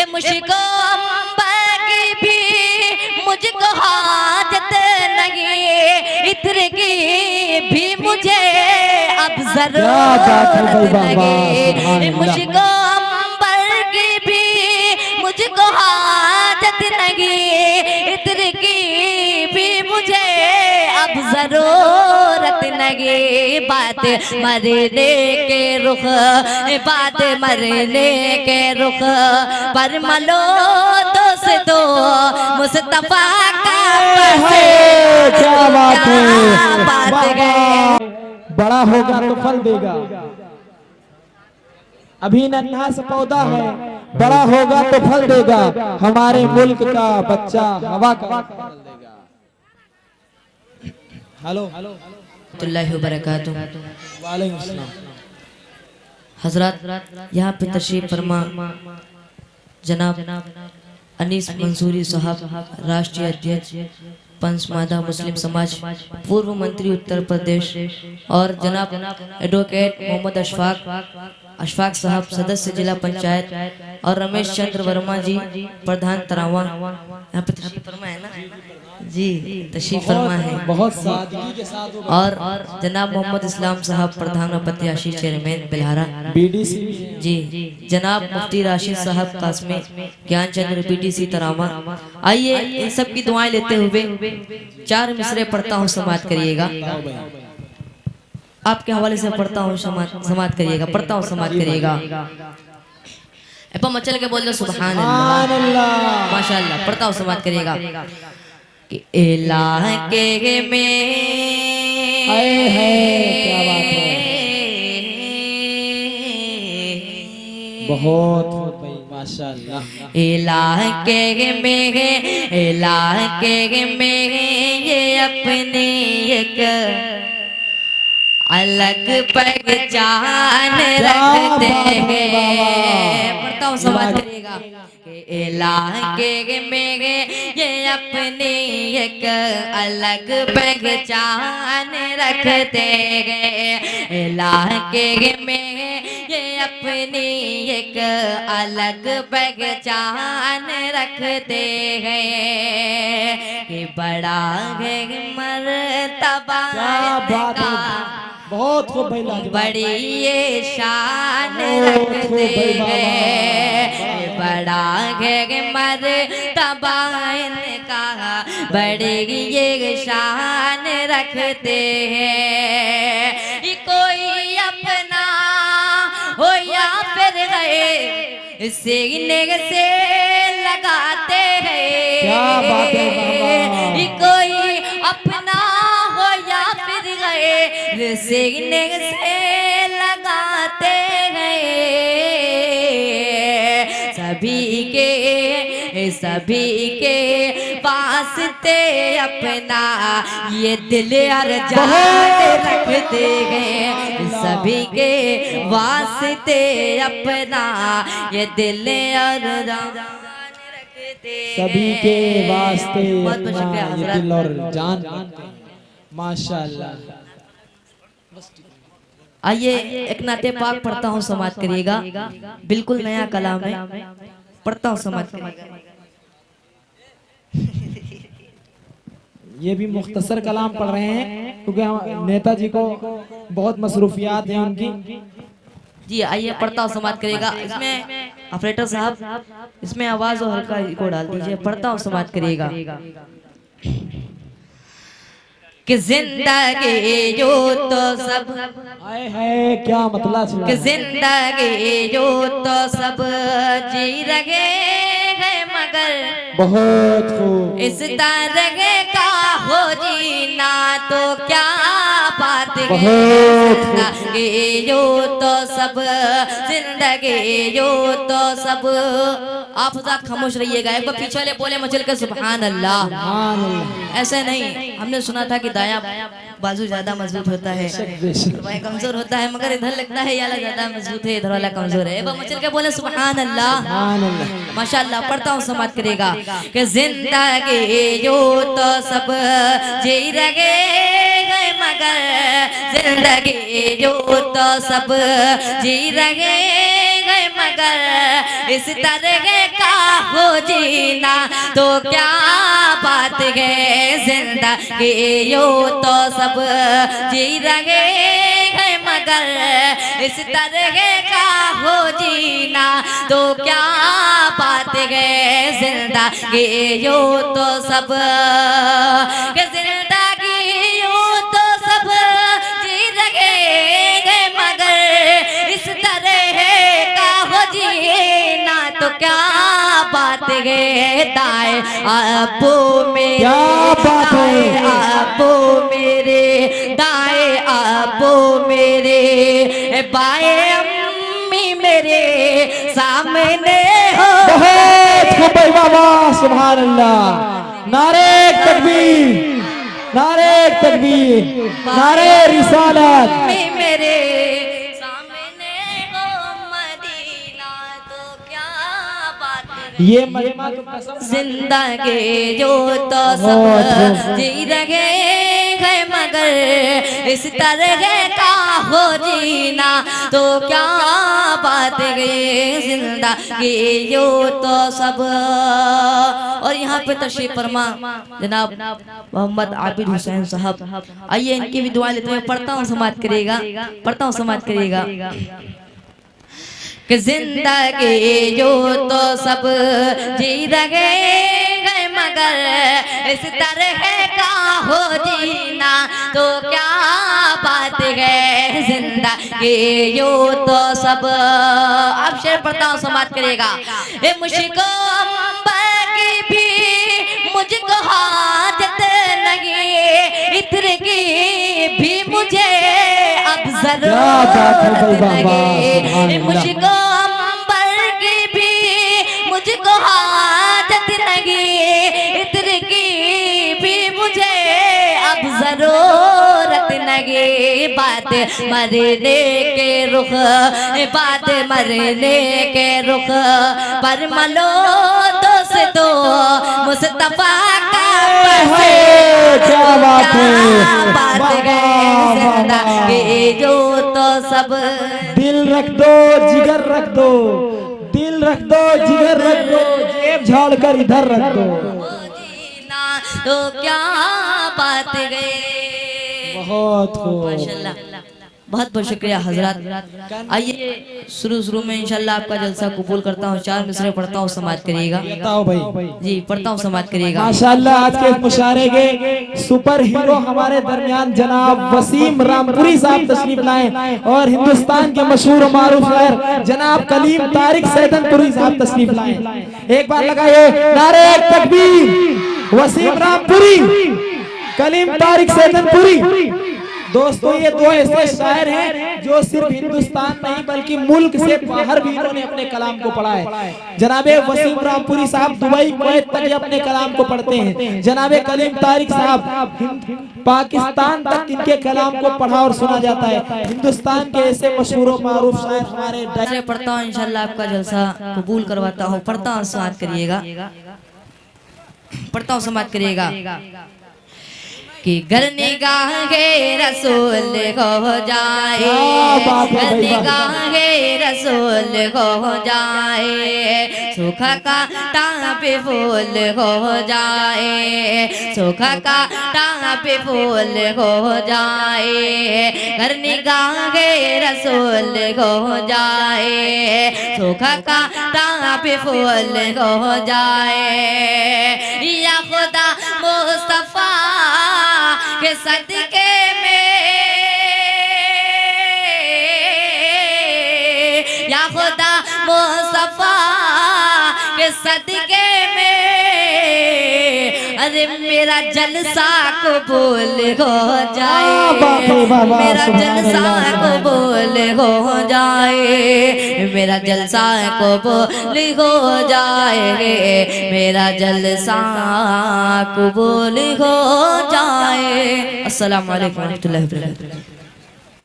मुझको अंबर की भी मुझको हाजत नहीं, इत्र की भी मुझे अब जरूरत लगे। मुझको अंबर की भी मुझको हाजत नहीं, इत्र की भी मुझे अब जरूरत लगी। बात मरने के रुख, बात मरने के रुख पर मलो दोस्तों मुस्तफा का क्या बात है। बड़ा होगा तो फल देगा, अभी नन्हा सा पौधा है, बड़ा होगा तो फल देगा। हमारे मुल्क का बच्चा हवा का फल देगा। हेलो वालेकुम अस्सलाम। हजरत यहाँ पे तशरीफ फरमा जनाब अनीस मंसूरी साहब, राष्ट्रीय अध्यक्ष पंचमादा मुस्लिम समाज, पूर्व मंत्री उत्तर प्रदेश, और जनाब एडवोकेट मोहम्मद अशफाक साहब, सदस्य जिला पंचायत, और रमेश चंद्र वर्मा जी, प्रधान तरावा। यहाँ पे तशरीफ फरमा है ना जी, तशरीफ फरमा है बहुत सादगी के साथ। और जनाब मोहम्मद इस्लाम साहब, प्रधान प्रत्याशी चेयरमैन बिल्हारा बीडीसी जी, जनाब मुफ्ती राशिद साहब कासमी, ज्ञान चंद्र बीडीसी तरावा। आइए इन सब की दुआएं लेते हुए 4 मिसरे पढ़ता हूँ, समाप्त करिएगा। आपके हवाले से पढ़ता हूँ, समाप्त करिएगा, पढ़ता हूँ, समाप्त करिएगा। मचल के बोल दो सुभान अल्लाह, माशाअल्लाह। पढ़ता हूँ, समाप्त करिएगा। कि इलाके में क्या बात है, बहुत माशाअल्लाह। इलाके में ये अपनी एक अलग पहचान रखते हैं। पढ़ता हूँ, समाज करिएगा। इलाके में ये अपनी एक अलग पहचान रखते हैं। इलाके में ये अपनी एक अलग पहचान रखते हैं कि बड़ा है मर्तबा का, बहुत खूब भाई, बड़ी ये शान रखते हैं। बड़ा है मर्तबा इनका, बड़ी ये शान रखते हैं। कोई अपना हो या फिर गए सीने से लगाते हैं। क्या बात है, कोई अपना हो या फिर गए सीने से लगाते हैं। सभी के वास्ते अपना ये दिल और जान रखते हैं। सभी के वास्ते अपना ये दिल और जान रखते हैं। सभी के वास्ते बहुत बहुत शुक्रिया ये हज़रत। दिल और जान माशाअल्लाह। आइए एक नाते पाक पढ़ता हूँ, समाप्त करिएगा। बिल्कुल नया कलाम है, पढ़ता हूँ, समाप्त करिएगा। ये भी मुख्तसर कलाम पढ़ रहे हैं क्योंकि नेताजी को बहुत मसरूफियात हैं उनकी। जी आइए पढ़ता हूँ, समाप्त करिएगा। इसमें ऑपरेटर साहब इसमें आवाज और हल्का इको डाल दीजिए। पढ़ता हूँ, समाप्त करिएगा। कि जिंदगी जो तो सब है, क्या मतलब कि जिंदगी जो तो सब जी रहे हैं, मगर बहुत खूब इस तरह का हो जीना तो क्या बात है। जिंदगी जो तो सब, जिंदगी जो तो सब। आप खामोश रहिएगा। एक बार पीछे वाले बोले मचल के सुभान अल्लाह। ऐसे नहीं, हमने सुना था कि दाया बाजू ज्यादा मजबूत होता है, भाई कमजोर होता है, मगर इधर लगता है ये वाला ज्यादा मजबूत है, इधर वाला कमजोर है। मचल के बोले सुभान अल्लाह, माशाअल्लाह। पढ़ता हूँ, समाप्त करेगा। कि जिंदगी जो तो सब जी रहे गए, मगर जिंदगी जो तो सब जी रहे गए, मगर इस तरह का हो जीना तो क्या बात है। जिंदगी यूं तो सब जी रहे हैं मगर इस तरह का हो जीना तो क्या बात है। जिंदगी यूं तो सब जिंदगी यूं तो सब जी रहे हैं मगर इस तरह का हो जीना तो क्या बात है। दाएं अबू मेरे, क्या बात है। दाएं अबू मेरे, दाएं अबू मेरे, बाएं अम्मी मेरे सामने हो। बहुत खूब बाबा, सुभान अल्लाह। नारे तकबीर, नारे तकबीर, नारे रिसालत। अम्मी मेरे सामने हो मदीना तो क्या बात है। ये महिमा तो कसम जिंदगी जो तो सब जी रहे हैं मगर इस तरह का हो जीना तो क्या बात है। जिंदगी जो तो सब। और यहाँ पे तशरीफ फरमा जनाब मोहम्मद आबिद हुसैन साहब, आइए इनकी भी दुआ लेते हैं। पढ़ता हूँ समाप्त करिएगा, पढ़ता हूँ समाप्त करिएगा कि जिंदगी जो तो सब जी रहे हैं मगर इस तरह का हो जीना तो क्या बात है। जिंदगी जो तो सब। अब शेर पढ़ता हूँ समाप्त करेगा। ए मुझको अंबर की भी मुझको हाजत नहीं, इत्र की भी मुझे अब जरूरत लगे। मुझको अंबर की भी मुझको हाजत लगी, इत्र की भी मुझे अब जरूरत लगी। बात मरने के रुख, बात मरने के रुख पर मलो दोस्तों मुस्तफा का क्या बात है। बात है। जिंदगी जो तो सब। दिल रख दो, जिगर रख दो, दिल रख दो, जिगर रख दो, जेब झाड़ कर इधर रख दो। जीना तो क्या बात गए। बहुत खूब। माशाल्लाह, बहुत बहुत शुक्रिया हजरत। आइए शुरू में इंशाल्लाह आपका जलसा कबूल करता हूँ। 4 मिसरे पढ़ता हूँ, समाप्त करिएगा। बताओ भाई। जी पढ़ता हूँ, समाप्त करिएगा। माशाल्लाह आज के मुशारे के सुपर हीरो हमारे दरमियान जनाब वसीम रामपुरी साहब तशरीफ लाए और हिंदुस्तान के मशहूर और मारूफ शायर जनाब कलीम तारिक सैदनपुरी साहब तशरीफ लाए। एक बार लगाइए नारे तकबीर। वसीम रामपुरी, कलीम तारिक सैदनपुरी। दोस्तों ये दो ऐसे शायर हैं जो सिर्फ हिंदुस्तान नहीं बल्कि मुल्क से बाहर भी इन्होंने अपने कलाम को पढ़ा है। जनाबे वसीम रामपुरी साहब दुबई कुवैत तक अपने कलाम को पढ़ते हैं। जनाबे कलीम तारिक साहब पाकिस्तान तक इनके कलाम को पढ़ा और सुना जाता है। हिंदुस्तान के ऐसे मशहूर और मारूफ शायर हमारे। पढ़ता हूँ इंशाल्लाह आपका जलसा कबूल करवाता हूँ। पढ़ता हूँ, समाप्त करिएगा। पढ़ता हूँ, समाप्त करिएगा कि घर निगाहे रसूल हो जाए, घर निगाहे रसूल हो जाए, सूखा का टापे फूल हो जाए, सूखा का टापे फूल हो जाए। घर निगाहे रसूल हो जाए, सूखा का टापे फूल हो जाए। या खुदा मुस्तफा के सदके में, या खुदा मुस्तफा के सदके में, अरे मेरा जलसा कबूल हो जाए, मेरा जलसा कबूल हो जाए, मेरा जलसा कबूल हो जाए, मेरा जलसा कबूल हो जाए। अस्सलाम वालेकुम रहमतुल्लाहि व बरकातहू।